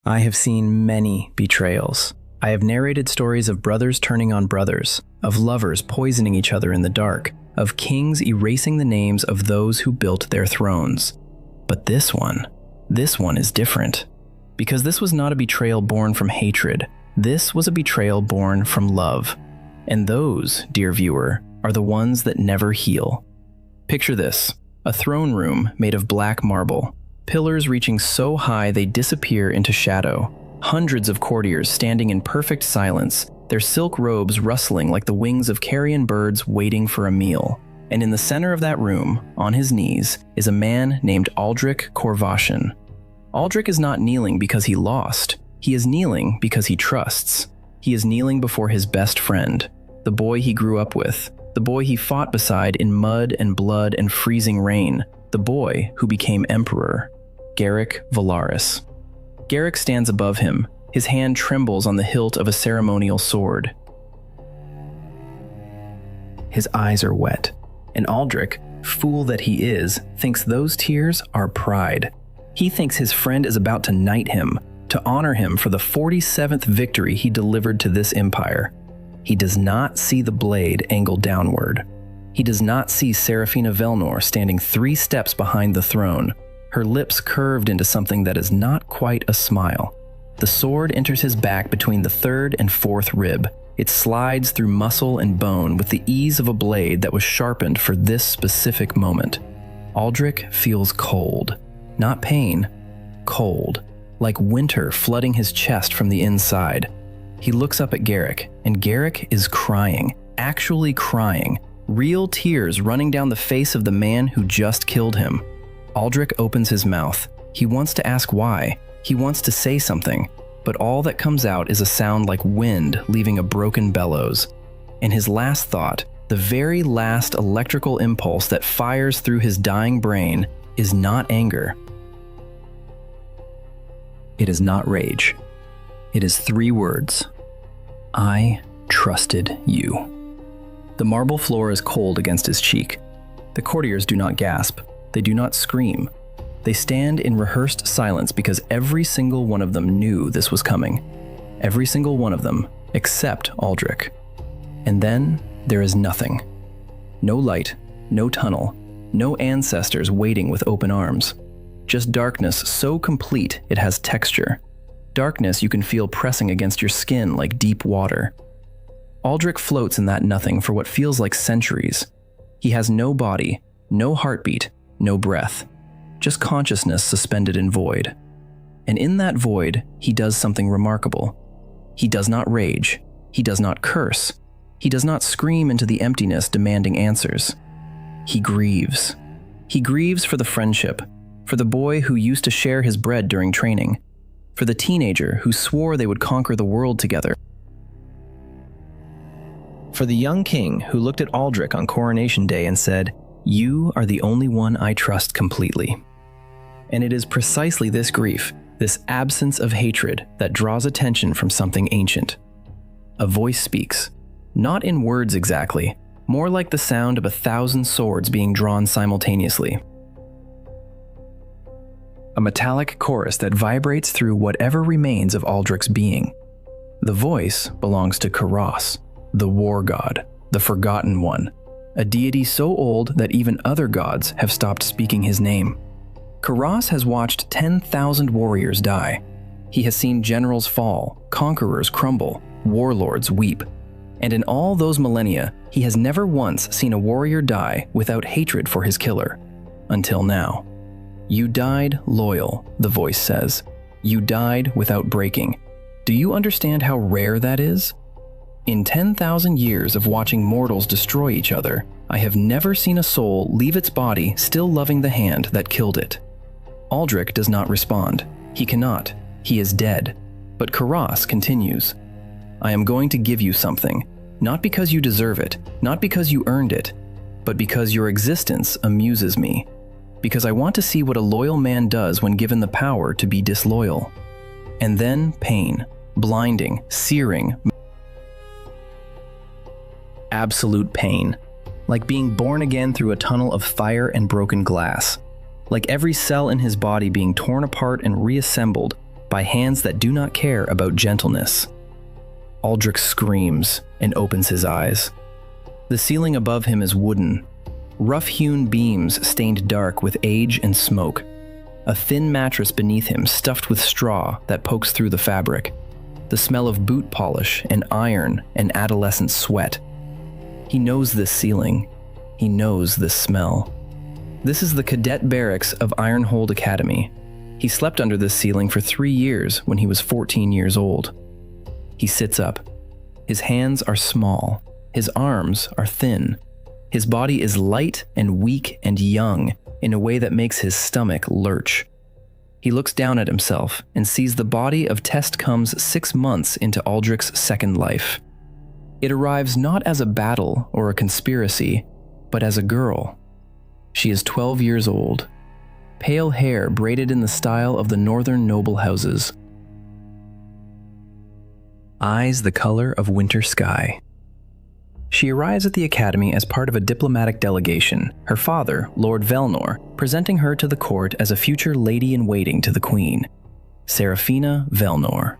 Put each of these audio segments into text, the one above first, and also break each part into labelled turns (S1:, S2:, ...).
S1: I have seen many betrayals. I have narrated stories of brothers turning on brothers, of lovers poisoning each other in the dark, of kings erasing the names of those who built their thrones. But this one is different. Because this was not a betrayal born from hatred. This was a betrayal born from love. And those, dear viewer, are the ones that never heal. Picture this, a throne room made of black marble, pillars reaching so high they disappear into shadow, hundreds of courtiers standing in perfect silence, their silk robes rustling like the wings of carrion birds waiting for a meal. And in the center of that room, on his knees, is a man named Aldric Korvashen. Aldric is not kneeling because he lost. He is kneeling because he trusts. He is kneeling before his best friend, the boy he grew up with, the boy he fought beside in mud and blood and freezing rain, the boy who became emperor, Garrick Volaris. Garrick stands above him. His hand trembles on the hilt of a ceremonial sword. His eyes are wet, and Aldric, fool that he is, thinks those tears are pride. He thinks his friend is about to knight him, to honor him for the 47th victory he delivered to this empire. He does not see the blade angled downward. He does not see Seraphina Velnor standing 3 steps behind the throne, her lips curved into something that is not quite a smile. The sword enters his back between the 3rd and 4th rib. It slides through muscle and bone with the ease of a blade that was sharpened for this specific moment. Aldric feels cold. Not pain, cold, like winter flooding his chest from the inside. He looks up at Garrick, and Garrick is crying, actually crying, real tears running down the face of the man who just killed him. Aldric opens his mouth. He wants to ask why. He wants to say something, but all that comes out is a sound like wind leaving a broken bellows. And his last thought, the very last electrical impulse that fires through his dying brain, is not anger. It is not rage. It is 3 words. I trusted you. The marble floor is cold against his cheek. The courtiers do not gasp. They do not scream. They stand in rehearsed silence because every single one of them knew this was coming. Every single one of them, except Aldric. And then there is nothing. No light, no tunnel, no ancestors waiting with open arms. Just darkness so complete it has texture. Darkness you can feel pressing against your skin like deep water. Aldric floats in that nothing for what feels like centuries. He has no body, no heartbeat, no breath. Just consciousness suspended in void. And in that void, he does something remarkable. He does not rage. He does not curse. He does not scream into the emptiness demanding answers. He grieves. He grieves for the friendship, for the boy who used to share his bread during training, for the teenager who swore they would conquer the world together, for the young king who looked at Aldric on coronation day and said, "You are the only one I trust completely." And it is precisely this grief, this absence of hatred, that draws attention from something ancient. A voice speaks, not in words exactly, more like the sound of 1,000 swords being drawn simultaneously. A metallic chorus that vibrates through whatever remains of Aldric's being. The voice belongs to Khaross, the war god, the forgotten one, a deity so old that even other gods have stopped speaking his name. Khaross has watched 10,000 warriors die. He has seen generals fall, conquerors crumble, warlords weep. And in all those millennia, he has never once seen a warrior die without hatred for his killer. Until now. You died loyal, the voice says. You died without breaking. Do you understand how rare that is? In 10,000 years of watching mortals destroy each other, I have never seen a soul leave its body still loving the hand that killed it. Aldric does not respond. He cannot. He is dead. But Khaross continues. I am going to give you something, not because you deserve it, not because you earned it, but because your existence amuses me. Because I want to see what a loyal man does when given the power to be disloyal. And then pain, blinding, searing, absolute pain, like being born again through a tunnel of fire and broken glass, like every cell in his body being torn apart and reassembled by hands that do not care about gentleness. Aldric screams and opens his eyes. The ceiling above him is wooden, rough-hewn beams stained dark with age and smoke. A thin mattress beneath him stuffed with straw that pokes through the fabric. The smell of boot polish and iron and adolescent sweat. He knows this ceiling. He knows this smell. This is the cadet barracks of Ironhold Academy. He slept under this ceiling for 3 years when he was 14 years old. He sits up. His hands are small. His arms are thin. His body is light and weak and young in a way that makes his stomach lurch. He looks down at himself and sees the body of Testcum's 6 months into Aldric's second life. It arrives not as a battle or a conspiracy, but as a girl. She is 12 years old, pale hair braided in the style of the northern noble houses. Eyes the color of winter sky. She arrives at the academy as part of a diplomatic delegation, her father, Lord Velnor, presenting her to the court as a future lady-in-waiting to the queen, Seraphina Velnor.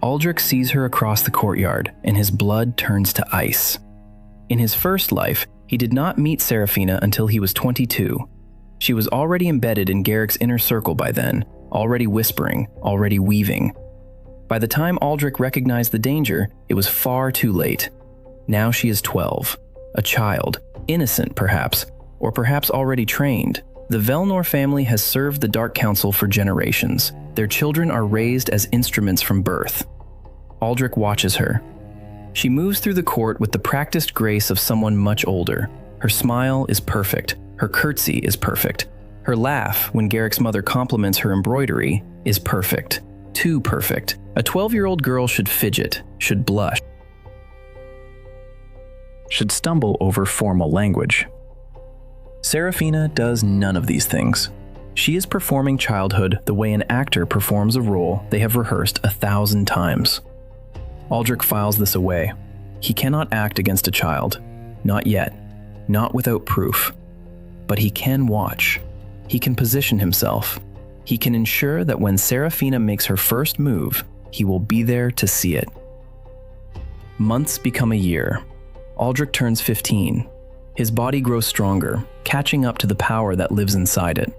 S1: Aldric sees her across the courtyard, and his blood turns to ice. In his first life, he did not meet Seraphina until he was 22. She was already embedded in Garrick's inner circle by then, already whispering, already weaving. By the time Aldric recognized the danger, it was far too late. Now she is 12, a child, innocent perhaps, or perhaps already trained. The Velnor family has served the Dark Council for generations. Their children are raised as instruments from birth. Aldric watches her. She moves through the court with the practiced grace of someone much older. Her smile is perfect. Her curtsy is perfect. Her laugh, when Garrick's mother compliments her embroidery, is perfect. Too perfect. A 12-year-old girl should fidget, should blush, should stumble over formal language. Seraphina does none of these things. She is performing childhood the way an actor performs a role they have rehearsed 1,000 times. Aldric files this away. He cannot act against a child. Not yet. Not without proof. But he can watch. He can position himself. He can ensure that when Seraphina makes her first move, he will be there to see it. Months become a year. Aldric turns 15. His body grows stronger, catching up to the power that lives inside it.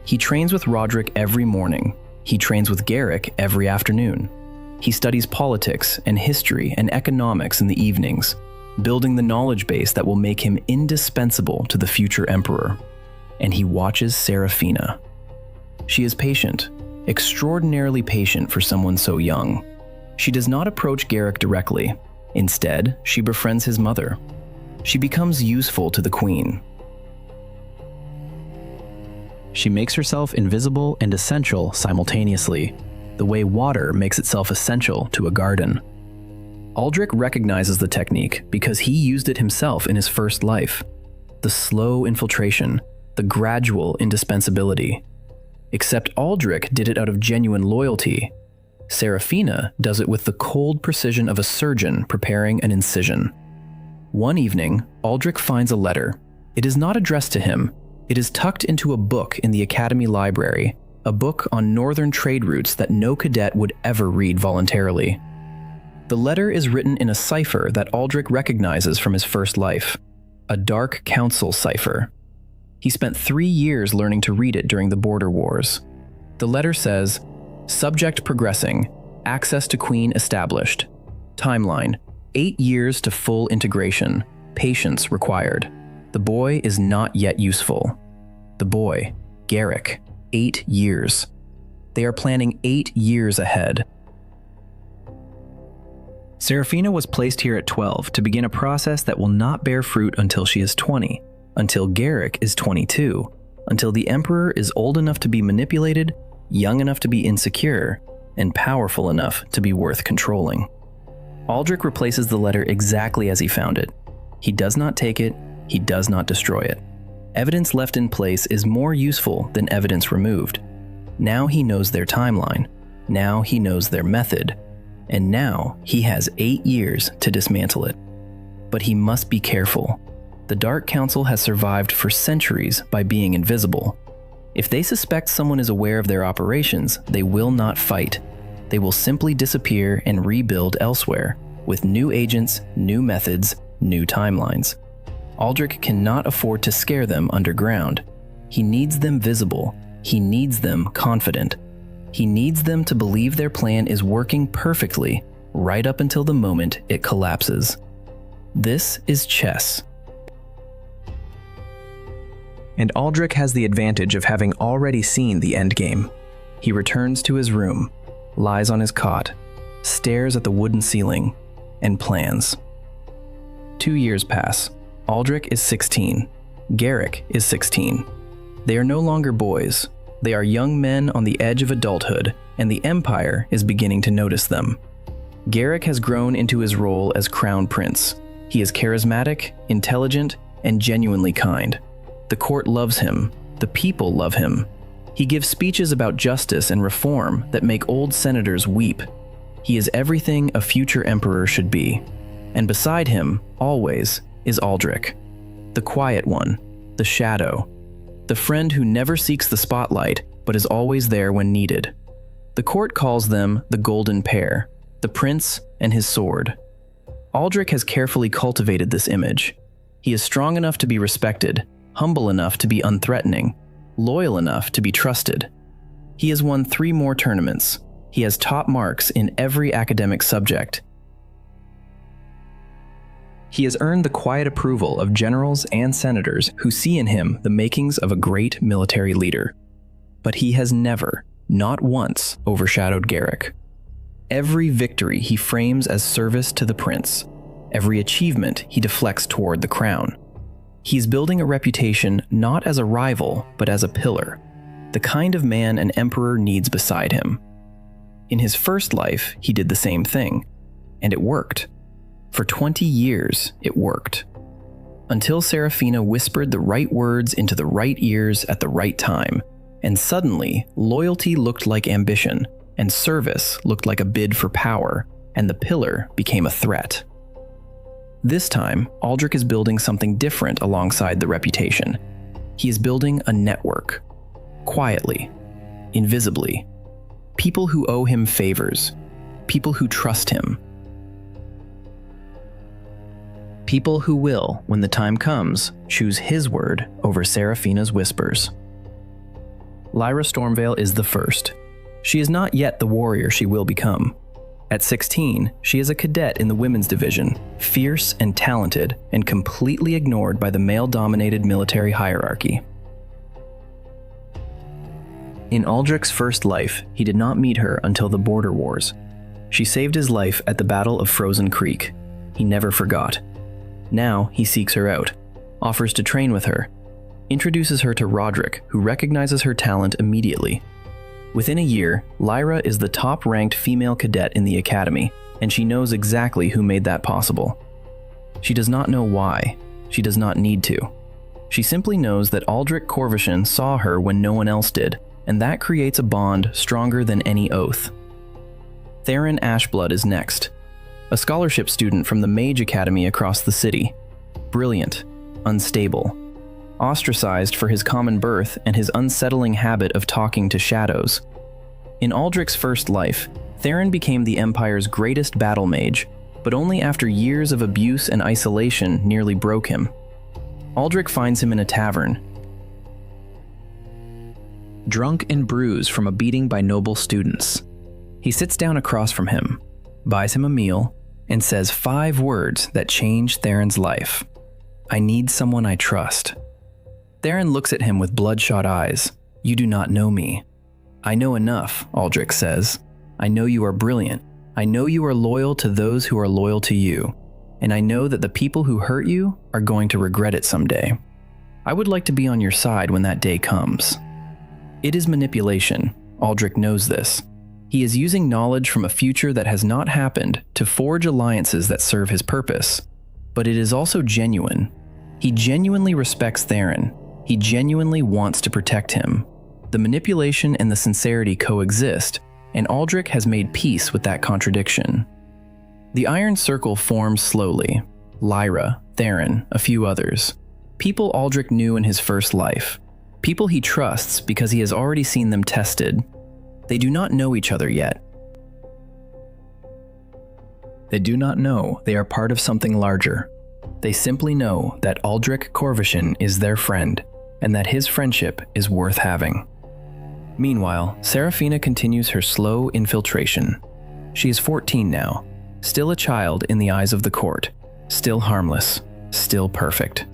S1: He trains with Roderick every morning. He trains with Garrick every afternoon. He studies politics and history and economics in the evenings, building the knowledge base that will make him indispensable to the future emperor. And he watches Seraphina. She is patient, extraordinarily patient for someone so young. She does not approach Garrick directly. Instead, she befriends his mother. She becomes useful to the queen. She makes herself invisible and essential simultaneously, the way water makes itself essential to a garden. Aldric recognizes the technique because he used it himself in his first life. The slow infiltration, the gradual indispensability. Except Aldric did it out of genuine loyalty. Seraphina does it with the cold precision of a surgeon preparing an incision. One evening, Aldric finds a letter. It is not addressed to him. It is tucked into a book in the Academy library, a book on northern trade routes that no cadet would ever read voluntarily. The letter is written in a cipher that Aldric recognizes from his first life, a Dark Council cipher. He spent 3 years learning to read it during the border wars. The letter says, "Subject progressing, access to Queen established. Timeline, 8 years to full integration, patience required. The boy is not yet useful." The boy, Garrick, 8 years. They are planning 8 years ahead. Seraphina was placed here at 12 to begin a process that will not bear fruit until she is 20, until Garrick is 22, until the Emperor is old enough to be manipulated, young enough to be insecure, and powerful enough to be worth controlling. Aldric replaces the letter exactly as he found it. He does not take it, he does not destroy it. Evidence left in place is more useful than evidence removed. Now he knows their timeline. Now he knows their method. And now he has 8 years to dismantle it. But he must be careful. The Dark Council has survived for centuries by being invisible. If they suspect someone is aware of their operations, they will not fight. They will simply disappear and rebuild elsewhere, with new agents, new methods, new timelines. Aldric cannot afford to scare them underground. He needs them visible. He needs them confident. He needs them to believe their plan is working perfectly, right up until the moment it collapses. This is chess. And Aldric has the advantage of having already seen the endgame. He returns to his room, lies on his cot, stares at the wooden ceiling, and plans. 2 years pass. Aldric is 16. Garrick is 16. They are no longer boys. They are young men on the edge of adulthood, and the Empire is beginning to notice them. Garrick has grown into his role as Crown Prince. He is charismatic, intelligent, and genuinely kind. The court loves him. The people love him. He gives speeches about justice and reform that make old senators weep. He is everything a future emperor should be. And beside him, always, is Aldric. The quiet one, the shadow, the friend who never seeks the spotlight but is always there when needed. The court calls them the Golden Pair, the prince and his sword. Aldric has carefully cultivated this image. He is strong enough to be respected, humble enough to be unthreatening, loyal enough to be trusted. He has won 3 more tournaments. He has top marks in every academic subject. He has earned the quiet approval of generals and senators who see in him the makings of a great military leader. But he has never, not once, overshadowed Garrick. Every victory he frames as service to the prince. Every achievement he deflects toward the crown. He's building a reputation not as a rival, but as a pillar, the kind of man an emperor needs beside him. In his first life, he did the same thing, and it worked. For 20 years, it worked. Until Seraphina whispered the right words into the right ears at the right time, and suddenly, loyalty looked like ambition, and service looked like a bid for power, and the pillar became a threat. This time, Aldric is building something different alongside the reputation. He is building a network. Quietly, invisibly. People who owe him favors. People who trust him. People who will, when the time comes, choose his word over Seraphina's whispers. Lyra Stormveil is the first. She is not yet the warrior she will become. At 16, she is a cadet in the women's division, fierce and talented, and completely ignored by the male-dominated military hierarchy. In Aldric's first life, he did not meet her until the Border Wars. She saved his life at the Battle of Frozen Creek. He never forgot. Now he seeks her out, offers to train with her, introduces her to Roderick, who recognizes her talent immediately. Within a year, Lyra is the top-ranked female cadet in the academy, and she knows exactly who made that possible. She does not know why. She does not need to. She simply knows that Aldric Korvashen saw her when no one else did, and that creates a bond stronger than any oath. Theron Ashblood is next, a scholarship student from the Mage Academy across the city. Brilliant, unstable, ostracized for his common birth and his unsettling habit of talking to shadows. In Aldric's first life, Theron became the Empire's greatest battle mage, but only after years of abuse and isolation nearly broke him. Aldric finds him in a tavern, drunk and bruised from a beating by noble students. He sits down across from him, buys him a meal, and says 5 words that change Theron's life. "I need someone I trust." Theron looks at him with bloodshot eyes. "You do not know me." "I know enough," Aldric says. "I know you are brilliant. I know you are loyal to those who are loyal to you. And I know that the people who hurt you are going to regret it someday. I would like to be on your side when that day comes." It is manipulation. Aldric knows this. He is using knowledge from a future that has not happened to forge alliances that serve his purpose. But it is also genuine. He genuinely respects Theron. He genuinely wants to protect him. The manipulation and the sincerity coexist, and Aldric has made peace with that contradiction. The Iron Circle forms slowly. Lyra, Theron, a few others. People Aldric knew in his first life. People he trusts because he has already seen them tested. They do not know each other yet. They do not know they are part of something larger. They simply know that Aldric Korvashen is their friend, and that his friendship is worth having. Meanwhile, Seraphina continues her slow infiltration. She is 14 now, still a child in the eyes of the court, still harmless, still perfect.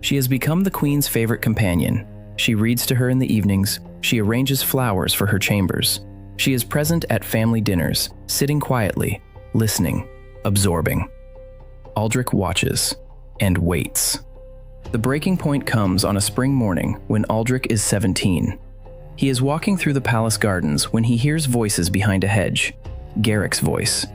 S1: She has become the queen's favorite companion. She reads to her in the evenings, she arranges flowers for her chambers. She is present at family dinners, sitting quietly, listening, absorbing. Aldric watches and waits. The breaking point comes on a spring morning when Aldric is 17. He is walking through the palace gardens when he hears voices behind a hedge. Garrick's voice.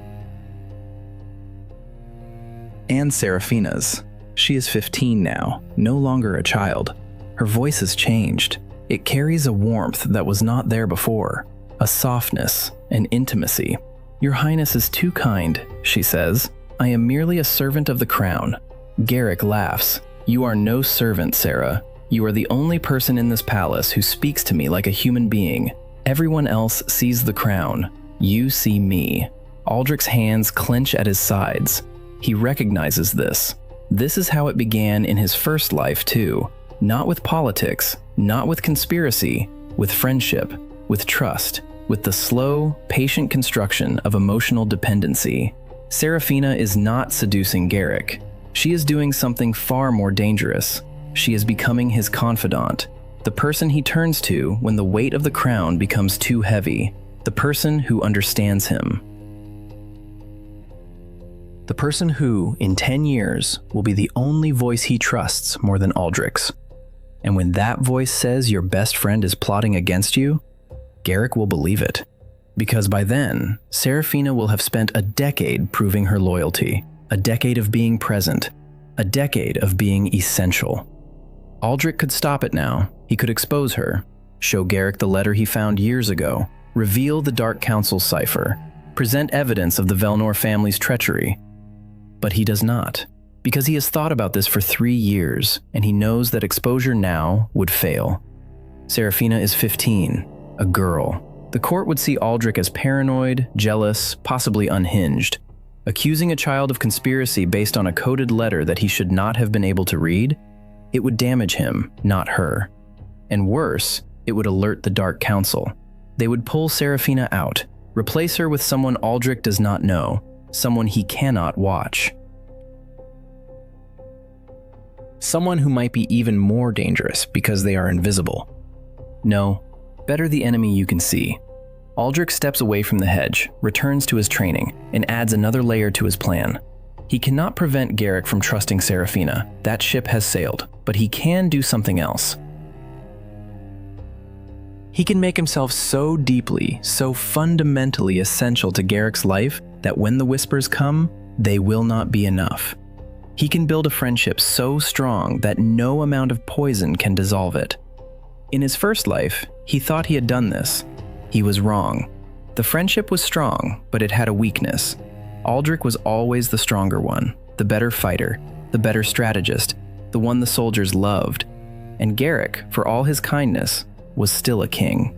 S1: And Seraphina's. She is 15 now, no longer a child. Her voice has changed. It carries a warmth that was not there before, a softness, an intimacy. "Your Highness is too kind," she says. "I am merely a servant of the crown." Garrick laughs. "You are no servant, Sarah. You are the only person in this palace who speaks to me like a human being. Everyone else sees the crown. You see me." Aldric's hands clench at his sides. He recognizes this. This is how it began in his first life, too. Not with politics, not with conspiracy, with friendship, with trust, with the slow, patient construction of emotional dependency. Seraphina is not seducing Garrick. She is doing something far more dangerous. She is becoming his confidant, the person he turns to when the weight of the crown becomes too heavy, the person who understands him. The person who, in 10 years, will be the only voice he trusts more than Aldric's. And when that voice says your best friend is plotting against you, Garrick will believe it. Because by then, Seraphina will have spent a decade proving her loyalty, a decade of being present, a decade of being essential. Aldric could stop it now. He could expose her, show Garrick the letter he found years ago, reveal the Dark Council's cipher, present evidence of the Velnor family's treachery. But he does not, because he has thought about this for 3 years, and he knows that exposure now would fail. Seraphina is 15, a girl. The court would see Aldric as paranoid, jealous, possibly unhinged. Accusing a child of conspiracy based on a coded letter that he should not have been able to read, it would damage him, not her. And worse, it would alert the Dark Council. They would pull Seraphina out, replace her with someone Aldric does not know, someone he cannot watch. Someone who might be even more dangerous because they are invisible. No, better the enemy you can see. Aldric steps away from the hedge, returns to his training, and adds another layer to his plan. He cannot prevent Garrick from trusting Seraphina. That ship has sailed, but he can do something else. He can make himself so deeply, so fundamentally essential to Garrick's life that when the whispers come, they will not be enough. He can build a friendship so strong that no amount of poison can dissolve it. In his first life, he thought he had done this. He was wrong. The friendship was strong, but it had a weakness. Aldric was always the stronger one, the better fighter, the better strategist, the one the soldiers loved. And Garrick, for all his kindness, was still a king.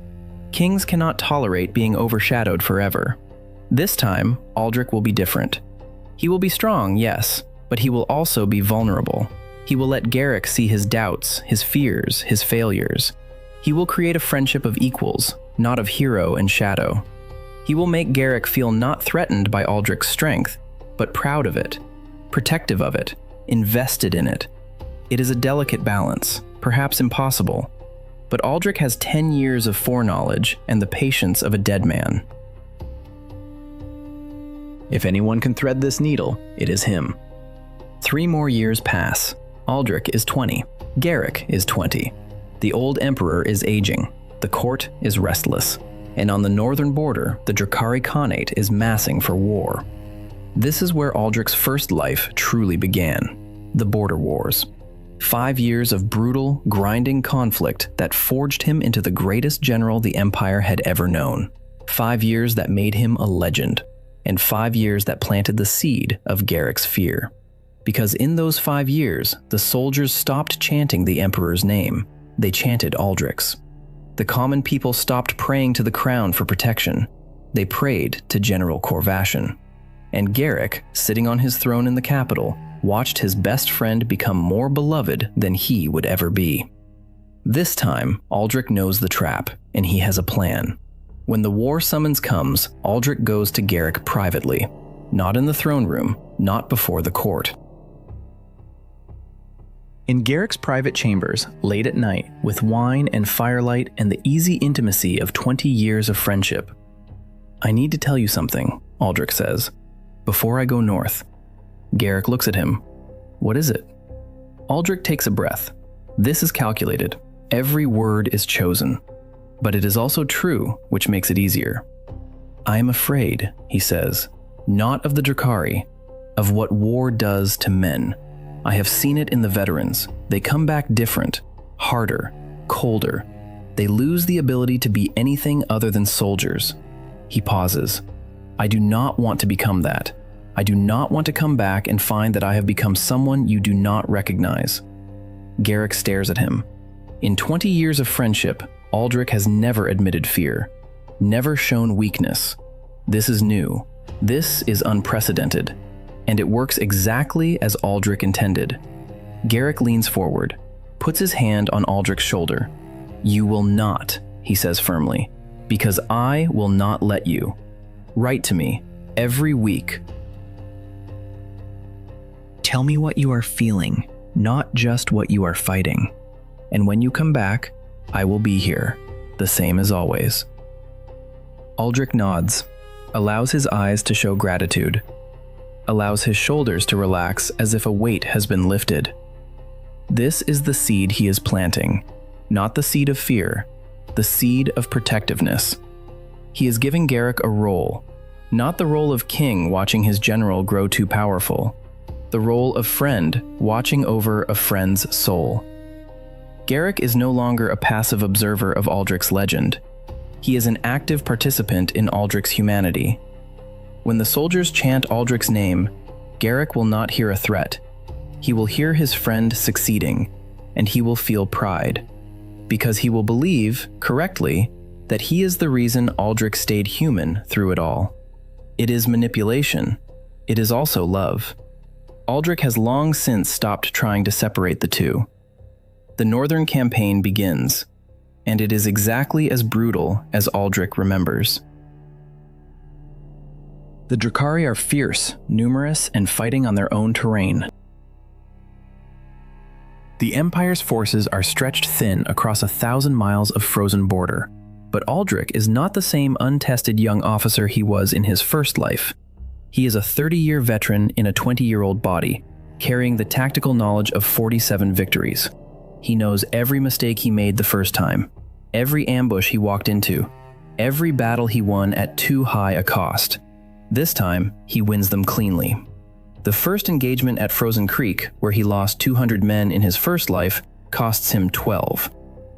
S1: Kings cannot tolerate being overshadowed forever. This time, Aldric will be different. He will be strong, yes, but he will also be vulnerable. He will let Garrick see his doubts, his fears, his failures. He will create a friendship of equals, not of hero and shadow. He will make Garrick feel not threatened by Aldric's strength, but proud of it, protective of it, invested in it. It is a delicate balance, perhaps impossible, but Aldric has 10 years of foreknowledge and the patience of a dead man. If anyone can thread this needle, it is him. 3 more years pass. Aldric is 20. Garrick is 20. The old emperor is aging. The court is restless. And on the northern border, the Drakari Khanate is massing for war. This is where Aldric's first life truly began. The border wars. 5 years of brutal, grinding conflict that forged him into the greatest general the Empire had ever known. 5 years that made him a legend. And 5 years that planted the seed of Garrick's fear. Because in those 5 years, the soldiers stopped chanting the Emperor's name. They chanted Aldrics. The common people stopped praying to the crown for protection. They prayed to General Korvashen. And Garrick, sitting on his throne in the capital, watched his best friend become more beloved than he would ever be. This time, Aldric knows the trap, and he has a plan. When the war summons comes, Aldric goes to Garrick privately. Not in the throne room, not before the court. In Garrick's private chambers, late at night, with wine and firelight and the easy intimacy of 20 years of friendship. "I need to tell you something," Aldric says, "before I go north." Garrick looks at him. "What is it?" Aldric takes a breath. This is calculated. Every word is chosen. But it is also true, which makes it easier. "I am afraid," he says, "not of the Dracari, of what war does to men. I have seen it in the veterans. They come back different, harder, colder. They lose the ability to be anything other than soldiers." He pauses. "I do not want to become that. I do not want to come back and find that I have become someone you do not recognize." Garrick stares at him. In 20 years of friendship, Aldric has never admitted fear, never shown weakness. This is new. This is unprecedented. And it works exactly as Aldric intended. Garrick leans forward, puts his hand on Aldric's shoulder. "You will not," he says firmly, "because I will not let you. Write to me every week. Tell me what you are feeling, not just what you are fighting. And when you come back, I will be here, the same as always." Aldric nods, allows his eyes to show gratitude, allows his shoulders to relax as if a weight has been lifted. This is the seed he is planting, not the seed of fear, the seed of protectiveness. He is giving Garrick a role, not the role of king watching his general grow too powerful, the role of friend watching over a friend's soul. Garrick is no longer a passive observer of Aldric's legend. He is an active participant in Aldric's humanity. When the soldiers chant Aldric's name, Garrick will not hear a threat. He will hear his friend succeeding, and he will feel pride, because he will believe, correctly, that he is the reason Aldric stayed human through it all. It is manipulation. It is also love. Aldric has long since stopped trying to separate the two. The Northern Campaign begins, and it is exactly as brutal as Aldric remembers. The Dracari are fierce, numerous, and fighting on their own terrain. The Empire's forces are stretched thin across 1,000 miles of frozen border, but Aldric is not the same untested young officer he was in his first life. He is a 30-year veteran in a 20-year-old body, carrying the tactical knowledge of 47 victories. He knows every mistake he made the first time, every ambush he walked into, every battle he won at too high a cost. This time, he wins them cleanly. The first engagement at Frozen Creek, where he lost 200 men in his first life, costs him 12.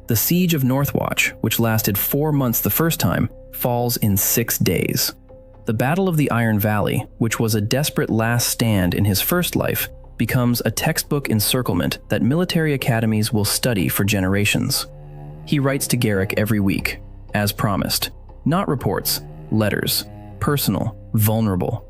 S1: The siege of Northwatch, which lasted 4 months the first time, falls in 6 days. The Battle of the Iron Valley, which was a desperate last stand in his first life, becomes a textbook encirclement that military academies will study for generations. He writes to Garrick every week, as promised. Not reports, letters. Personal, vulnerable.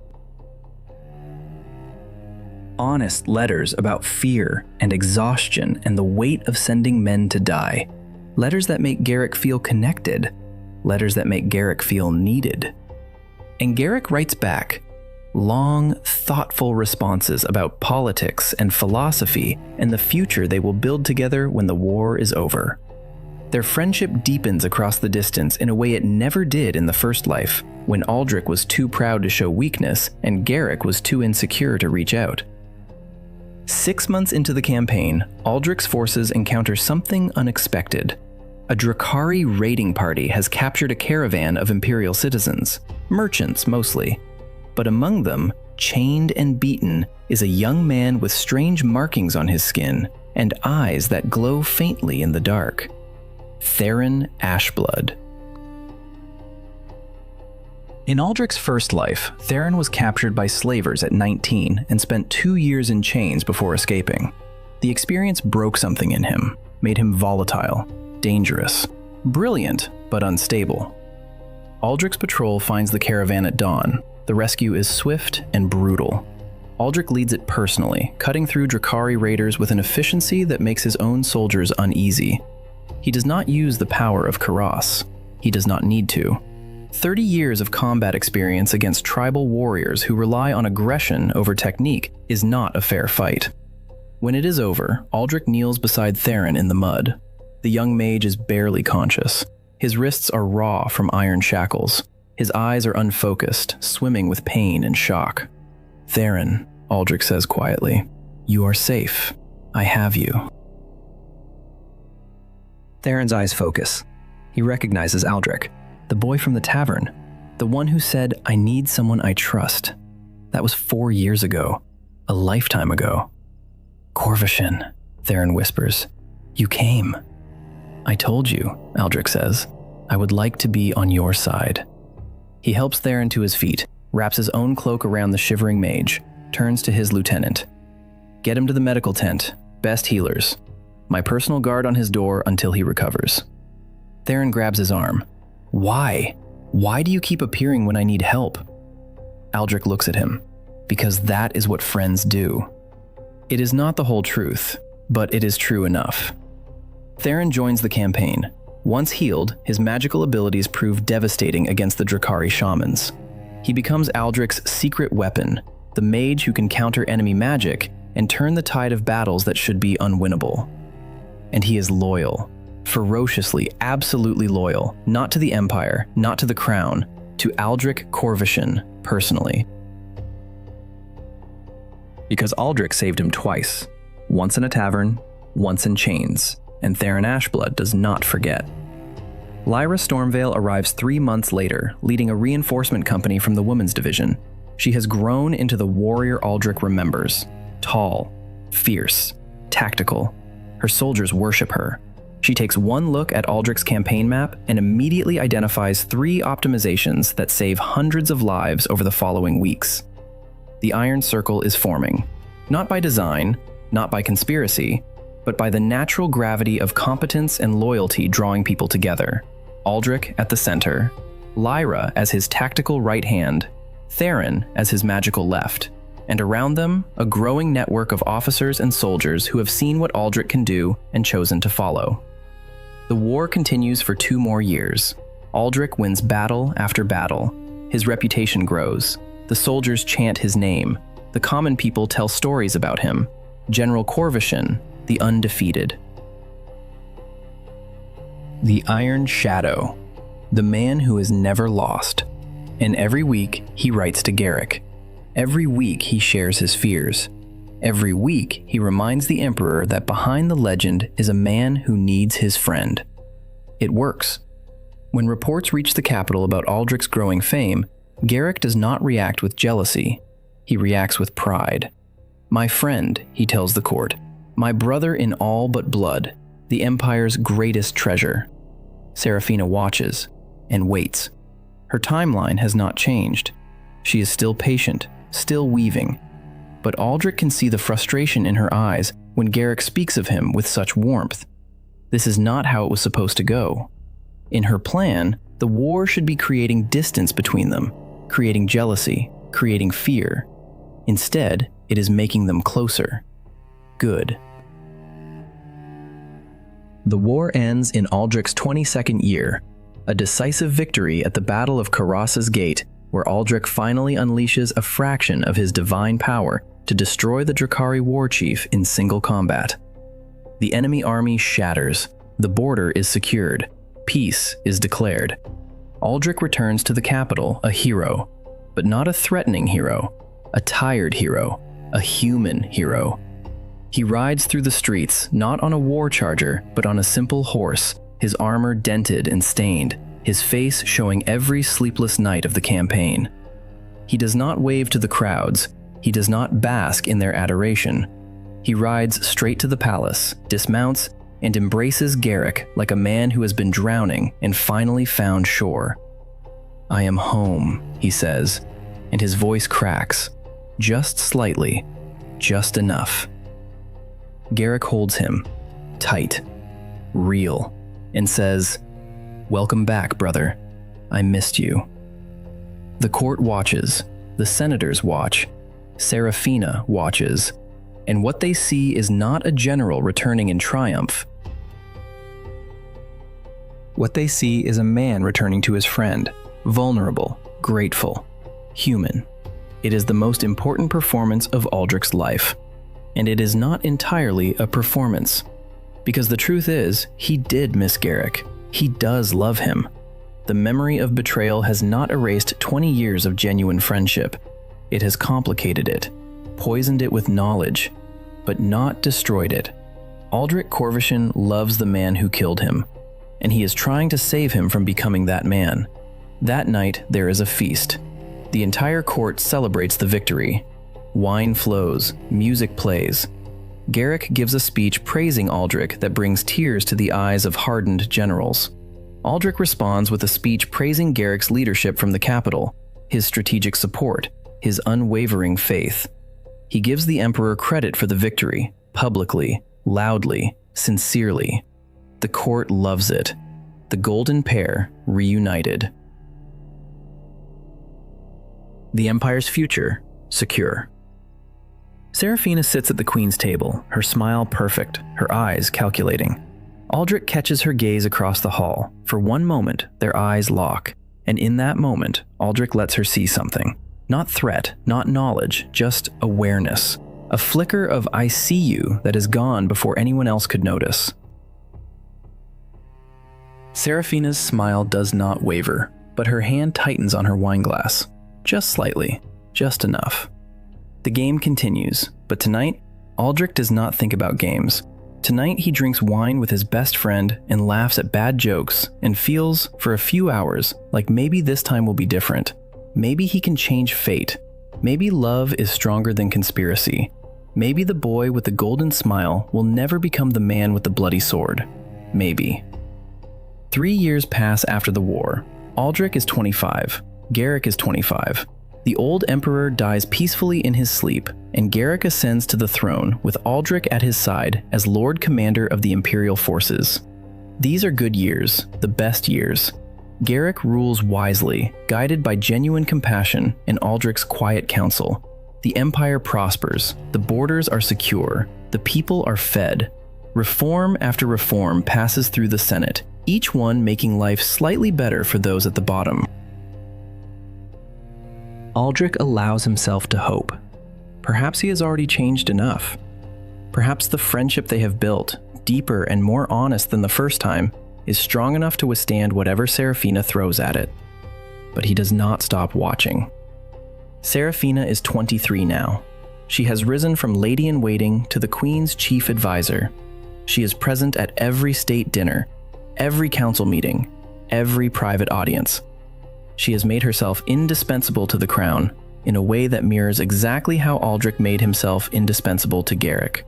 S1: Honest letters about fear and exhaustion and the weight of sending men to die. Letters that make Garrick feel connected. Letters that make Garrick feel needed. And Garrick writes back, long, thoughtful responses about politics and philosophy and the future they will build together when the war is over. Their friendship deepens across the distance in a way it never did in the first life, when Aldric was too proud to show weakness and Garrick was too insecure to reach out. 6 months into the campaign, Aldric's forces encounter something unexpected. A Dracari raiding party has captured a caravan of Imperial citizens, merchants mostly. But among them, chained and beaten, is a young man with strange markings on his skin and eyes that glow faintly in the dark. Theron Ashblood. In Aldric's first life, Theron was captured by slavers at 19 and spent 2 years in chains before escaping. The experience broke something in him. made him volatile, dangerous, brilliant, but unstable. Aldric's patrol finds the caravan at dawn. The rescue is swift and brutal. Aldric leads it personally, cutting through Drukhari raiders with an efficiency that makes his own soldiers uneasy. He does not use the power of Khaross. He does not need to. 30 years of combat experience against tribal warriors who rely on aggression over technique is not a fair fight. When it is over, Aldric kneels beside Theron in the mud. The young mage is barely conscious. His wrists are raw from iron shackles. His eyes are unfocused, swimming with pain and shock. "Theron," Aldric says quietly, "you are safe. I have you."
S2: Theron's eyes focus. He recognizes Aldric, the boy from the tavern, the one who said, "I need someone I trust." That was 4 years ago, a lifetime ago. "Korvashen," Theron whispers, "you came." "I told you," Aldric says, "I would like to be on your side." He helps Theron to his feet, wraps his own cloak around the shivering mage, turns to his lieutenant. "Get him to the medical tent. Best healers. My personal guard on his door until he recovers." Theron grabs his arm. "Why? Why do you keep appearing when I need help?" Aldric looks at him. "Because that is what friends do." It is not the whole truth, but it is true enough. Theron joins the campaign. Once healed, his magical abilities prove devastating against the Drukhari shamans. He becomes Aldric's secret weapon, the mage who can counter enemy magic and turn the tide of battles that should be unwinnable. And he is loyal, ferociously, absolutely loyal, not to the Empire, not to the Crown, to Aldric Korvashen personally. Because Aldric saved him twice, once in a tavern, once in chains, and Theron Ashblood does not forget. Lyra Stormvale arrives 3 months later, leading a reinforcement company from the Women's Division. She has grown into the warrior Aldric remembers. Tall, fierce, tactical. Her soldiers worship her. She takes one look at Aldric's campaign map and immediately identifies 3 optimizations that save hundreds of lives over the following weeks. The Iron Circle is forming, not by design, not by conspiracy, but by the natural gravity of competence and loyalty drawing people together. Aldric at the center, Lyra as his tactical right hand, Theron as his magical left, and around them, a growing network of officers and soldiers who have seen what Aldric can do and chosen to follow. The war continues for 2 more years. Aldric wins battle after battle. His reputation grows. The soldiers chant his name. The common people tell stories about him. General Korvashen, the undefeated. The Iron Shadow, the man who is never lost. And every week, he writes to Garrick. Every week, he shares his fears. Every week, he reminds the Emperor that behind the legend is a man who needs his friend. It works. When reports reach the capital about Aldric's growing fame, Garrick does not react with jealousy. He reacts with pride. "My friend," he tells the court, "my brother in all but blood, the Empire's greatest treasure." Seraphina watches and waits. Her timeline has not changed. She is still patient, still weaving. But Aldric can see the frustration in her eyes when Garrick speaks of him with such warmth. This is not how it was supposed to go. In her plan, the war should be creating distance between them, creating jealousy, creating fear. Instead, it is making them closer. Good. The war ends in Aldric's 22nd year, a decisive victory at the Battle of Khaross's Gate, where Aldric finally unleashes a fraction of his divine power to destroy the Drukhari war chief in single combat. The enemy army shatters, the border is secured, peace is declared. Aldric returns to the capital a hero, but not a threatening hero, a tired hero, a human hero. He rides through the streets not on a war charger, but on a simple horse, his armor dented and stained, his face showing every sleepless night of the campaign. He does not wave to the crowds, he does not bask in their adoration. He rides straight to the palace, dismounts, and embraces Garrick like a man who has been drowning and finally found shore. "I am home," he says, and his voice cracks, just slightly, just enough. Garrick holds him, tight, real, and says, "Welcome back, brother. I missed you." The court watches, the senators watch, Seraphina watches, and what they see is not a general returning in triumph. What they see is a man returning to his friend, vulnerable, grateful, human. It is the most important performance of Aldric's life. And it is not entirely a performance. Because the truth is, he did miss Garrick. He does love him. The memory of betrayal has not erased 20 years of genuine friendship. It has complicated it, poisoned it with knowledge, but not destroyed it. Aldric Korvashen loves the man who killed him, and he is trying to save him from becoming that man. That night, there is a feast. The entire court celebrates the victory. Wine flows, music plays. Garrick gives a speech praising Aldric that brings tears to the eyes of hardened generals. Aldric responds with a speech praising Garrick's leadership from the capital, his strategic support, his unwavering faith. He gives the emperor credit for the victory, publicly, loudly, sincerely. The court loves it. The golden pair reunited. The empire's future, secure. Seraphina sits at the queen's table, her smile perfect, her eyes calculating. Aldric catches her gaze across the hall. For one moment, their eyes lock, and in that moment, Aldric lets her see something. Not threat, not knowledge, just awareness. A flicker of "I see you" that is gone before anyone else could notice. Seraphina's smile does not waver, but her hand tightens on her wineglass. Just slightly, just enough. The game continues, but tonight, Aldric does not think about games. Tonight he drinks wine with his best friend and laughs at bad jokes and feels, for a few hours, like maybe this time will be different. Maybe he can change fate. Maybe love is stronger than conspiracy. Maybe the boy with the golden smile will never become the man with the bloody sword. Maybe. 3 years pass after the war. Aldric is 25. Garrick is 25. The old emperor dies peacefully in his sleep, and Garrick ascends to the throne with Aldric at his side as Lord Commander of the Imperial forces. These are good years, the best years. Garrick rules wisely, guided by genuine compassion and Aldric's quiet counsel. The empire prospers, the borders are secure, the people are fed. Reform after reform passes through the Senate, each one making life slightly better for those at the bottom. Aldric allows himself to hope. Perhaps he has already changed enough. Perhaps the friendship they have built, deeper and more honest than the first time, is strong enough to withstand whatever Seraphina throws at it. But he does not stop watching. Seraphina is 23 now. She has risen from lady-in-waiting to the queen's chief advisor. She is present at every state dinner, every council meeting, every private audience. She has made herself indispensable to the crown in a way that mirrors exactly how Aldric made himself indispensable to Garrick.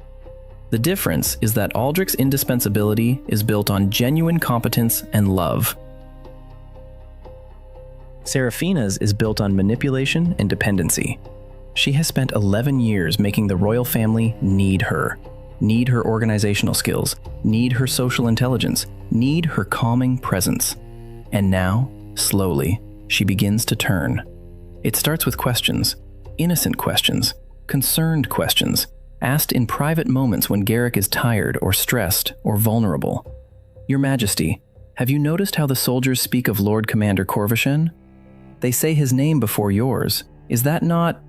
S2: The difference is that Aldric's indispensability is built on genuine competence and love. Seraphina's is built on manipulation and dependency. She has spent 11 years making the royal family need her organizational skills, need her social intelligence, need her calming presence. And now, slowly, she begins to turn. It starts with questions, innocent questions, concerned questions, asked in private moments when Garrick is tired or stressed or vulnerable. "Your Majesty, have you noticed how the soldiers speak of Lord Commander Korvashen? They say his name before yours. Is that not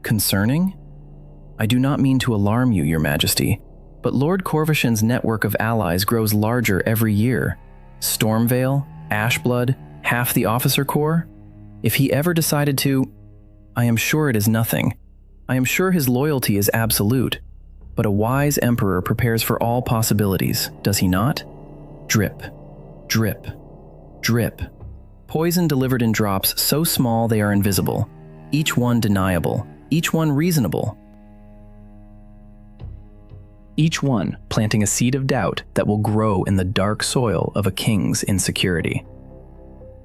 S2: concerning? I do not mean to alarm you, Your Majesty, but Lord Korvashen's network of allies grows larger every year. Stormvale, Ashblood, half the officer corps? If he ever decided to, I am sure it is nothing. I am sure his loyalty is absolute. But a wise emperor prepares for all possibilities, does he not? Drip, drip, drip. Poison delivered in drops so small they are invisible, each one deniable, each one reasonable. Each one planting a seed of doubt that will grow in the dark soil of a king's insecurity.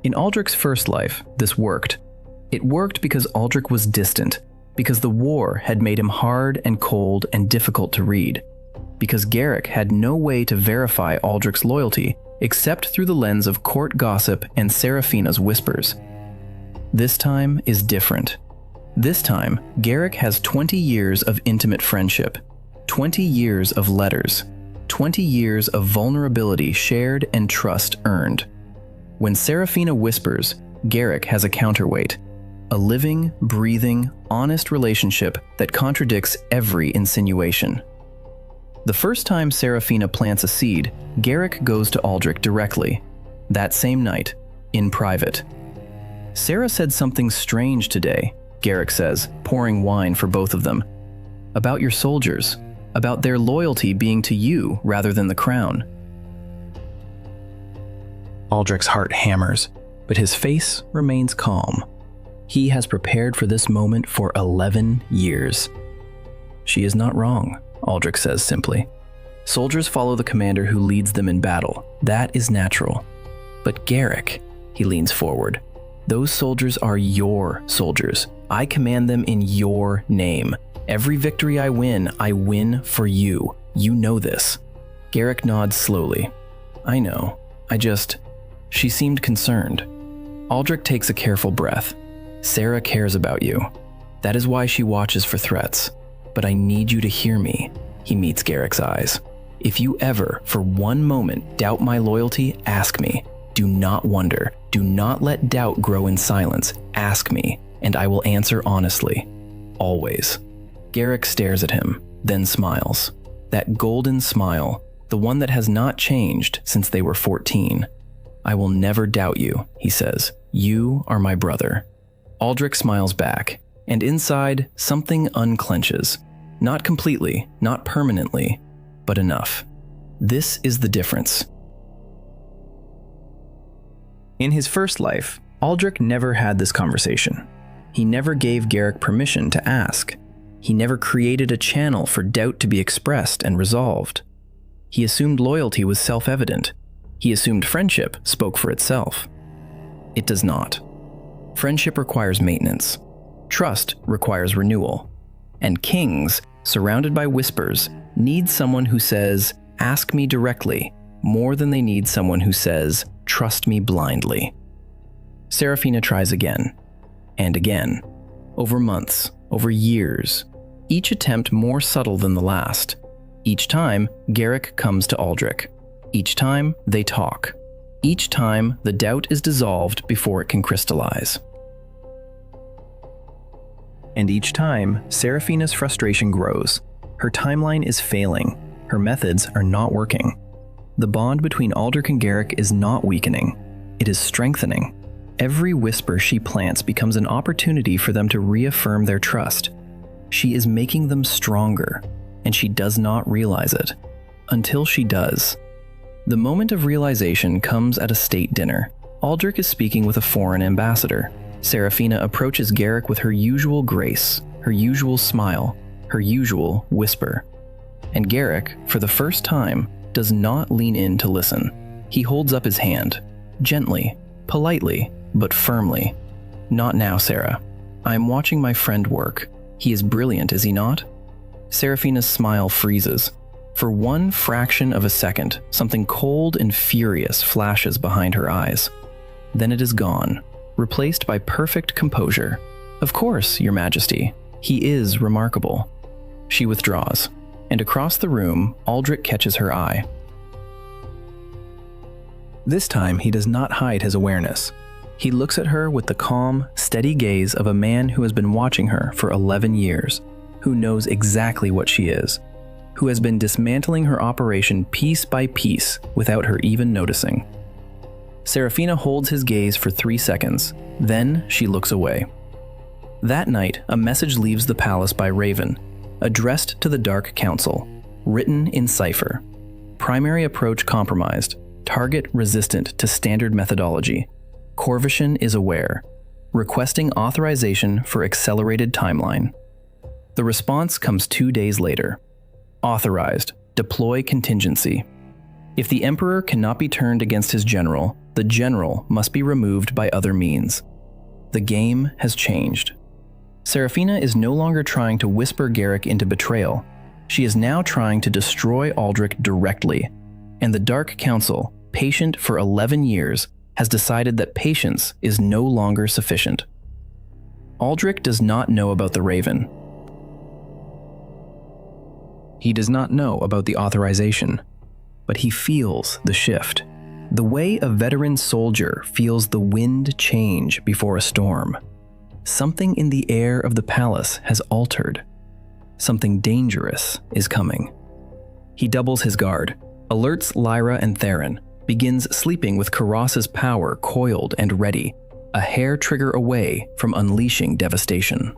S2: In Aldric's first life, this worked. It worked because Aldric was distant, because the war had made him hard and cold and difficult to read,
S1: because Garrick had no way to verify Aldric's loyalty except through the lens of court gossip and Seraphina's whispers. This time is different. This time, Garrick has 20 years of intimate friendship, 20 years of letters, 20 years of vulnerability shared and trust earned. When Seraphina whispers, Garrick has a counterweight, a living, breathing, honest relationship that contradicts every insinuation. The first time Seraphina plants a seed, Garrick goes to Aldric directly. That same night, in private. "Sarah said something strange today," Garrick says, pouring wine for both of them. "About your soldiers, about their loyalty being to you rather than the crown." Aldric's heart hammers, but his face remains calm. He has prepared for this moment for 11 years. "She is not wrong," Aldric says simply. "Soldiers follow the commander who leads them in battle. That is natural. But Garrick," he leans forward, "those soldiers are your soldiers. I command them in your name. Every victory I win for you. You know this." Garrick nods slowly. "I know. She seemed concerned." Aldric takes a careful breath. "Sarah cares about you. That is why she watches for threats. But I need you to hear me." He meets Garrick's eyes. "If you ever, for one moment, doubt my loyalty, ask me. Do not wonder. Do not let doubt grow in silence. Ask me, and I will answer honestly. Always." Garrick stares at him, then smiles. That golden smile, the one that has not changed since they were 14. "I will never doubt you," he says. "You are my brother." Aldric smiles back, and inside, something unclenches. Not completely, not permanently, but enough. This is the difference. In his first life, Aldric never had this conversation. He never gave Garrick permission to ask. He never created a channel for doubt to be expressed and resolved. He assumed loyalty was self-evident. He assumed friendship spoke for itself. It does not. Friendship requires maintenance. Trust requires renewal. And kings, surrounded by whispers, need someone who says, "Ask me directly," more than they need someone who says, "Trust me blindly." Seraphina tries again, and again, over months, over years, each attempt more subtle than the last. Each time, Garrick comes to Aldric. Each time, they talk. Each time, the doubt is dissolved before it can crystallize. And each time, Seraphina's frustration grows. Her timeline is failing. Her methods are not working. The bond between Aldric and Garrick is not weakening. It is strengthening. Every whisper she plants becomes an opportunity for them to reaffirm their trust. She is making them stronger, and she does not realize it. Until she does. The moment of realization comes at a state dinner. Aldric is speaking with a foreign ambassador. Seraphina approaches Garrick with her usual grace, her usual smile, her usual whisper. And Garrick, for the first time, does not lean in to listen. He holds up his hand, gently, politely, but firmly. "Not now, Sarah. I am watching my friend work. He is brilliant, is he not?" Seraphina's smile freezes. For one fraction of a second, something cold and furious flashes behind her eyes. Then it is gone, replaced by perfect composure. "Of course, Your Majesty. He is remarkable." She withdraws, and across the room, Aldric catches her eye. This time, he does not hide his awareness. He looks at her with the calm, steady gaze of a man who has been watching her for 11 years, who knows exactly what she is, who has been dismantling her operation piece by piece without her even noticing. Seraphina holds his gaze for 3 seconds, then she looks away. That night, a message leaves the palace by Raven, addressed to the Dark Council, written in cipher. Primary approach compromised, target resistant to standard methodology. Korvashen is aware, requesting authorization for accelerated timeline. The response comes 2 days later. Authorized, deploy contingency. If the Emperor cannot be turned against his general, the general must be removed by other means. The game has changed. Seraphina is no longer trying to whisper Garrick into betrayal. She is now trying to destroy Aldric directly, and the Dark Council, patient for 11 years, has decided that patience is no longer sufficient. Aldric does not know about the Raven. He does not know about the authorization, but he feels the shift. The way a veteran soldier feels the wind change before a storm. Something in the air of the palace has altered. Something dangerous is coming. He doubles his guard, alerts Lyra and Theron, begins sleeping with Khaross's power coiled and ready, a hair trigger away from unleashing devastation.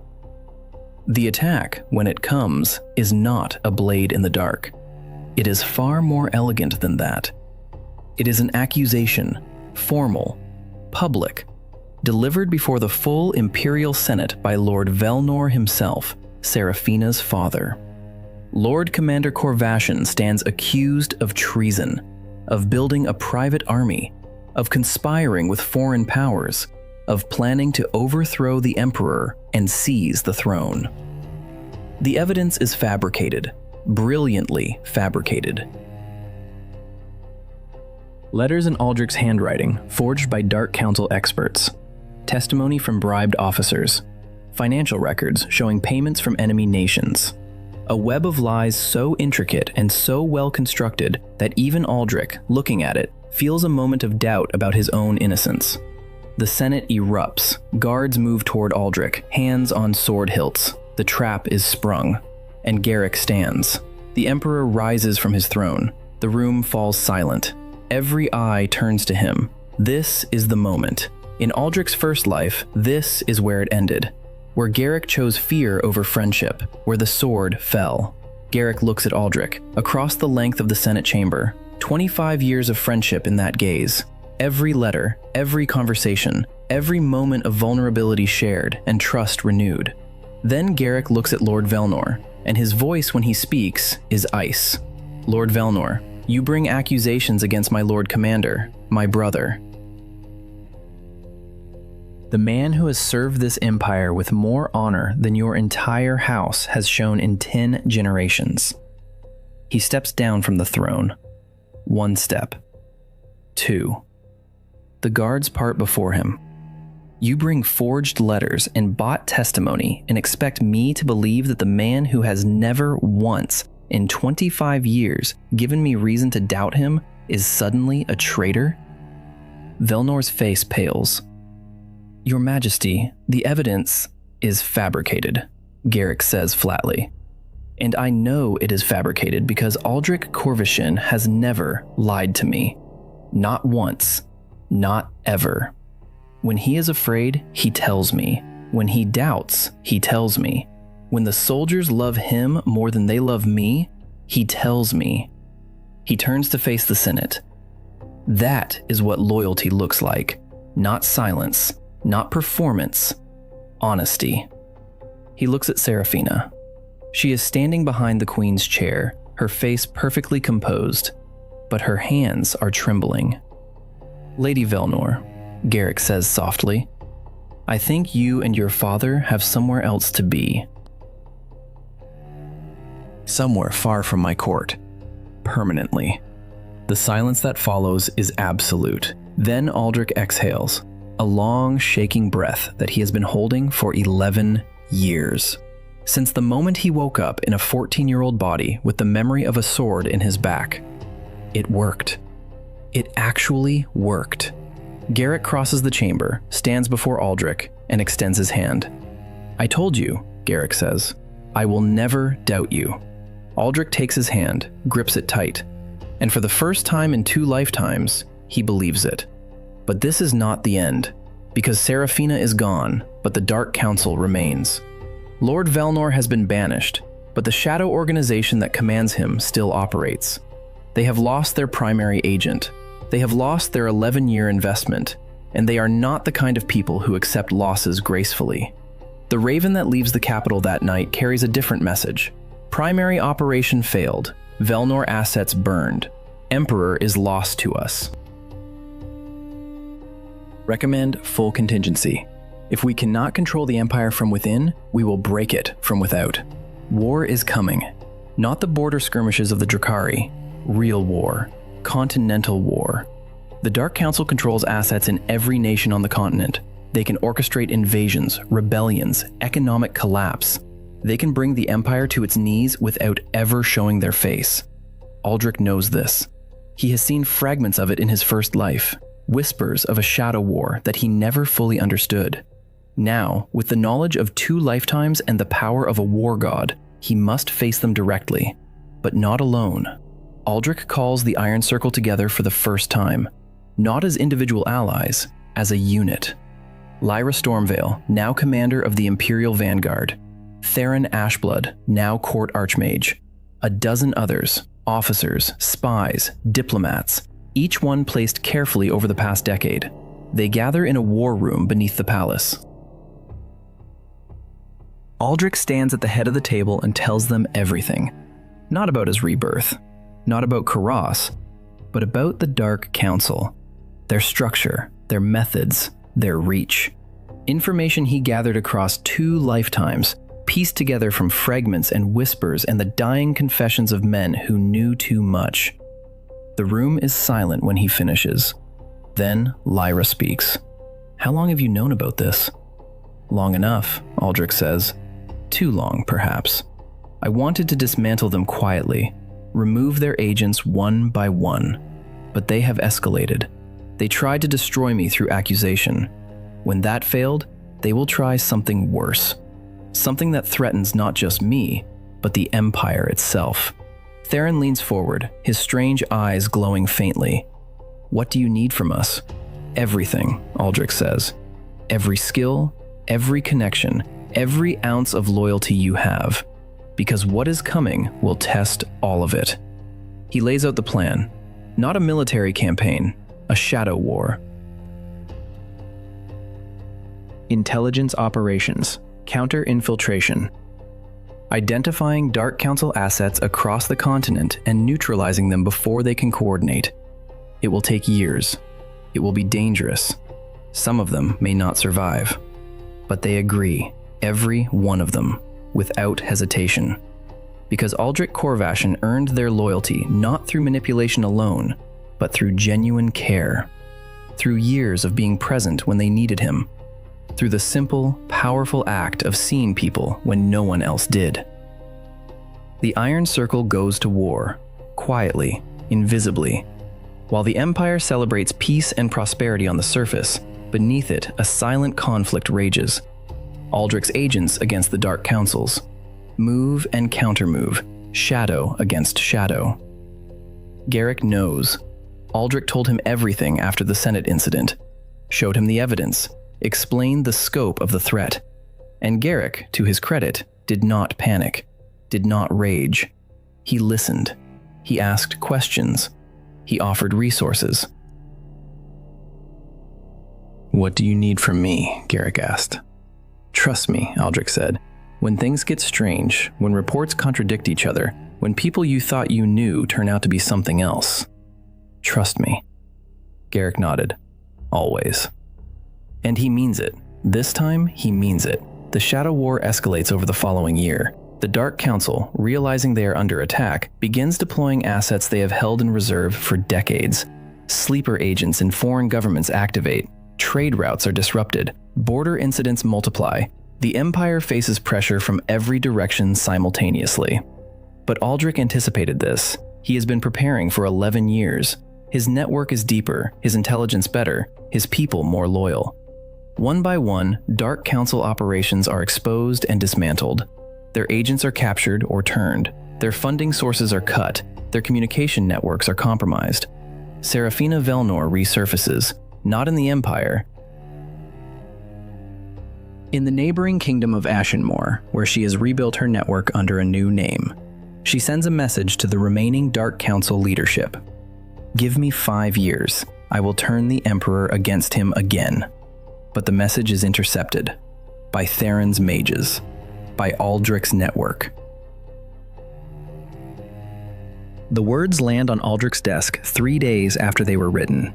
S1: The attack, when it comes, is not a blade in the dark. It is far more elegant than that. It is an accusation, formal, public, delivered before the full Imperial Senate by Lord Velnor himself, Seraphina's father. Lord Commander Korvashen stands accused of treason, of building a private army, of conspiring with foreign powers, of planning to overthrow the Emperor and seize the throne. The evidence is fabricated, brilliantly fabricated. Letters in Aldric's handwriting, forged by Dark Council experts. Testimony from bribed officers. Financial records showing payments from enemy nations. A web of lies so intricate and so well constructed that even Aldric, looking at it, feels a moment of doubt about his own innocence. The Senate erupts. Guards move toward Aldric, hands on sword hilts. The trap is sprung, and Garrick stands. The Emperor rises from his throne. The room falls silent. Every eye turns to him. This is the moment. In Aldric's first life, this is where it ended. Where Garrick chose fear over friendship, where the sword fell. Garrick looks at Aldric, across the length of the Senate chamber. 25 years of friendship in that gaze. Every letter, every conversation, every moment of vulnerability shared and trust renewed. Then Garrick looks at Lord Velnor, and his voice when he speaks is ice. Lord Velnor, you bring accusations against my Lord Commander, my brother. The man who has served this empire with more honor than your entire house has shown in 10 generations. He steps down from the throne. 1 step. 2. The guards part before him. You bring forged letters and bought testimony and expect me to believe that the man who has never once in 25 years given me reason to doubt him is suddenly a traitor? Velnor's face pales. Your Majesty, the evidence is fabricated, Garrick says flatly. And I know it is fabricated because Aldric Korvashen has never lied to me. Not once. Not ever. When he is afraid, he tells me. When he doubts, he tells me. When the soldiers love him more than they love me, he tells me. He turns to face the Senate. That is what loyalty looks like. Not silence, not performance, honesty. He looks at Seraphina. She is standing behind the Queen's chair, her face perfectly composed, but her hands are trembling. Lady Velnor, Garrick says softly, I think you and your father have somewhere else to be. Somewhere far from my court. Permanently. The silence that follows is absolute. Then Aldric exhales, a long, shaking breath that he has been holding for 11 years. Since the moment he woke up in a 14-year-old body with the memory of a sword in his back. It worked. It actually worked. Garrick crosses the chamber, stands before Aldric, and extends his hand. I told you, Garrick says. I will never doubt you. Aldric takes his hand, grips it tight, and for the first time in 2 lifetimes, he believes it. But this is not the end, because Seraphina is gone, but the Dark Council remains. Lord Velnor has been banished, but the shadow organization that commands him still operates. They have lost their primary agent. They have lost their 11-year investment, and they are not the kind of people who accept losses gracefully. The raven that leaves the capital that night carries a different message. Primary operation failed. Velnor assets burned. Emperor is lost to us. Recommend full contingency. If we cannot control the empire from within, we will break it from without. War is coming. Not the border skirmishes of the Dracari. Real war. Continental war. The Dark Council controls assets in every nation on the continent. They can orchestrate invasions, rebellions, economic collapse. They can bring the Empire to its knees without ever showing their face. Aldric knows this. He has seen fragments of it in his first life, whispers of a shadow war that he never fully understood. Now, with the knowledge of 2 lifetimes and the power of a war god, he must face them directly, but not alone. Aldric calls the Iron Circle together for the first time, not as individual allies, as a unit. Lyra Stormveil, now commander of the Imperial Vanguard. Theron Ashblood, now court archmage. A dozen others, officers, spies, diplomats, each one placed carefully over the past decade. They gather in a war room beneath the palace. Aldric stands at the head of the table and tells them everything. Not about his rebirth, not about Khaross, but about the Dark Council. Their structure, their methods, their reach. Information he gathered across 2 lifetimes, pieced together from fragments and whispers and the dying confessions of men who knew too much. The room is silent when he finishes. Then Lyra speaks. "How long have you known about this?" "Long enough," Aldric says. "Too long, perhaps. I wanted to dismantle them quietly, remove their agents one by one. But they have escalated. They tried to destroy me through accusation. When that failed, they will try something worse. Something that threatens not just me, but the Empire itself." Theron leans forward, his strange eyes glowing faintly. "What do you need from us?" "Everything," Aldric says. "Every skill, every connection, every ounce of loyalty you have. Because what is coming will test all of it." He lays out the plan. Not a military campaign, a shadow war. Intelligence operations, counter-infiltration. Identifying Dark Council assets across the continent and neutralizing them before they can coordinate. It will take years. It will be dangerous. Some of them may not survive. But they agree, every one of them, without hesitation. Because Aldric Korvashen earned their loyalty not through manipulation alone, but through genuine care. Through years of being present when they needed him. Through the simple, powerful act of seeing people when no one else did. The Iron Circle goes to war, quietly, invisibly. While the Empire celebrates peace and prosperity on the surface, beneath it a silent conflict rages. Aldric's agents against the Dark Councils. Move and countermove, shadow against shadow. Garrick knows. Aldric told him everything after the Senate incident, showed him the evidence, explained the scope of the threat. And Garrick, to his credit, did not panic, did not rage. He listened. He asked questions. He offered resources. "What do you need from me?" Garrick asked. "Trust me," Aldric said. "When things get strange, when reports contradict each other, when people you thought you knew turn out to be something else, trust me." Garrick nodded. "Always." And he means it. This time, he means it. The Shadow War escalates over the following year. The Dark Council, realizing they are under attack, begins deploying assets they have held in reserve for decades. Sleeper agents in foreign governments activate. Trade routes are disrupted. Border incidents multiply. The Empire faces pressure from every direction simultaneously. But Aldric anticipated this. He has been preparing for 11 years. His network is deeper, his intelligence better, his people more loyal. One by one, Dark Council operations are exposed and dismantled. Their agents are captured or turned. Their funding sources are cut. Their communication networks are compromised. Seraphina Velnor resurfaces, not in the Empire. In the neighboring kingdom of Ashenmoor, where she has rebuilt her network under a new name. She sends a message to the remaining Dark Council leadership. "Give me 5 years. I will turn the Emperor against him again." But the message is intercepted. By Theron's mages. By Aldric's network. The words land on Aldric's desk 3 days after they were written.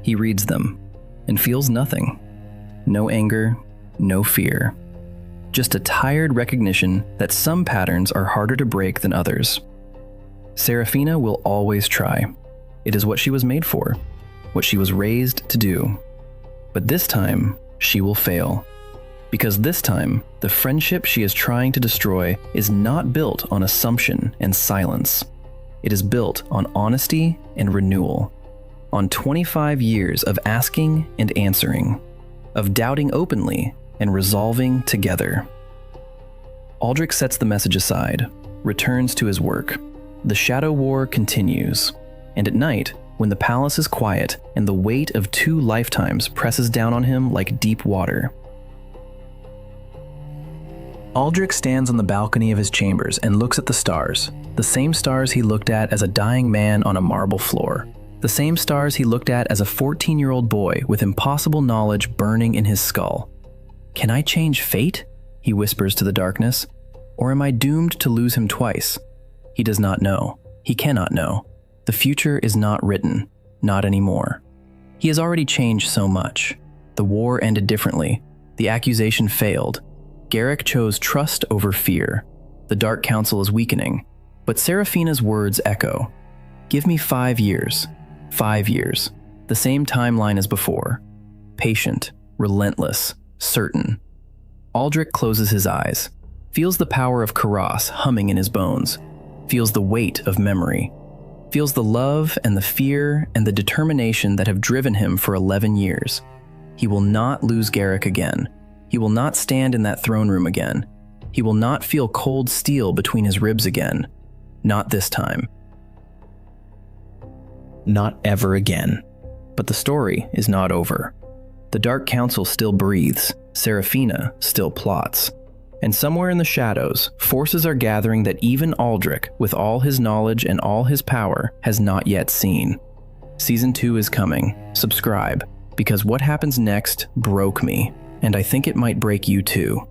S1: He reads them, and feels nothing. No anger, no fear. just a tired recognition that some patterns are harder to break than others. Seraphina will always try. It is what she was made for, what she was raised to do. But this time, she will fail. Because this time, the friendship she is trying to destroy is not built on assumption and silence. It is built on honesty and renewal, on 25 years of asking and answering, of doubting openly and resolving together. Aldric sets the message aside, returns to his work. The shadow war continues, and at night, when the palace is quiet and the weight of 2 lifetimes presses down on him like deep water, Aldric stands on the balcony of his chambers and looks at the stars, the same stars he looked at as a dying man on a marble floor, the same stars he looked at as a 14-year-old boy with impossible knowledge burning in his skull. "Can I change fate?" he whispers to the darkness. "Or am I doomed to lose him twice?" He does not know. He cannot know. The future is not written, not anymore. He has already changed so much. The war ended differently. The accusation failed. Garrick chose trust over fear. The Dark Council is weakening. But Seraphina's words echo. "Give me 5 years. 5 years. The same timeline as before. Patient, relentless, certain." Aldric closes his eyes, feels the power of Khaross humming in his bones, feels the weight of memory, feels the love and the fear and the determination that have driven him for 11 years. He will not lose Garrick again. He will not stand in that throne room again. He will not feel cold steel between his ribs again. Not this time. Not ever again. But the story is not over. The Dark Council still breathes. Seraphina still plots. And somewhere in the shadows, forces are gathering that even Aldric, with all his knowledge and all his power, has not yet seen. Season 2 is coming. Subscribe, because what happens next broke me, and I think it might break you too.